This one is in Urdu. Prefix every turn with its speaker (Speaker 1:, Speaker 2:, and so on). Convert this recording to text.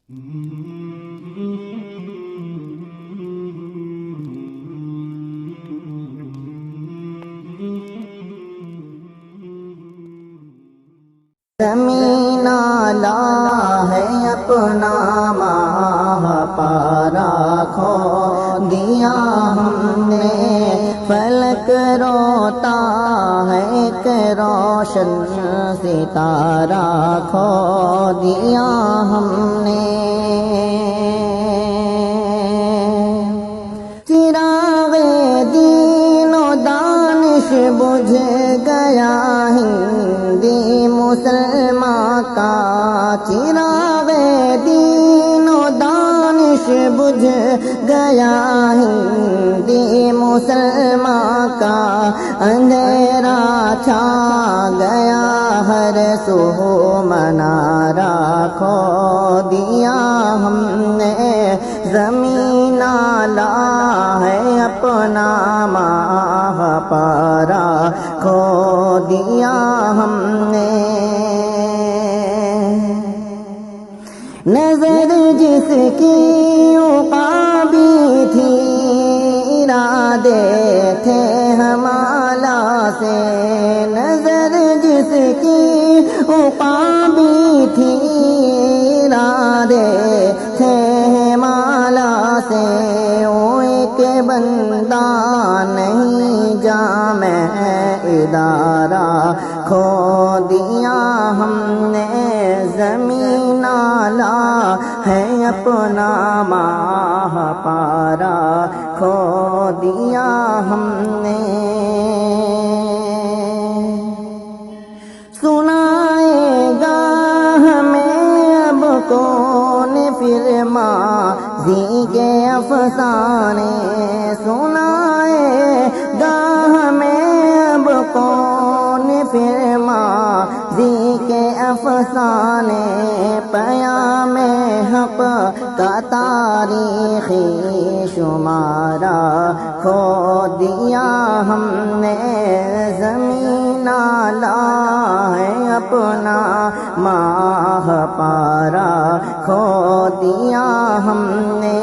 Speaker 1: زمین آلہ ہے اپنا ماہ پارا کھو دیا ہم نے، فلک روتا ہے ایک روشن ستارہ کھو دیا ہم نے، چراغ دین و دانش بجھ گیا ہندی مسلمان کا، چراغ دین و دانش بجھ گیا ہندی مسلمان کا، اندھیرا چھا گیا ہر سو منارہ کھو دیا ہم نے، زمین آلہ ہے اپنا ماہ پارا کھو دیا ہم نے، نظر جس کی عقابی تھی ارادے تھے ہم اعلیٰ سے، نظر جس کی عقابی تھی ارادے تھے ہم اعلیٰ سے، وہ ایک بندہ نہیں جامع ادارہ کھو دیا ہم نے، زمین آلہ ہے اپنا ماہ پارا کھو دیا ہم نے، سنائے گا ہمیں اب کون پھر ماضی کے افسانے، سنائے گا ہمیں اب کون پھر ماضی کے افسانے، پیام حق کا تاریخی شمارہ کھو دیا ہم نے، زمین آلہ ہے اپنا ماہ پارا کھو دیا ہم نے،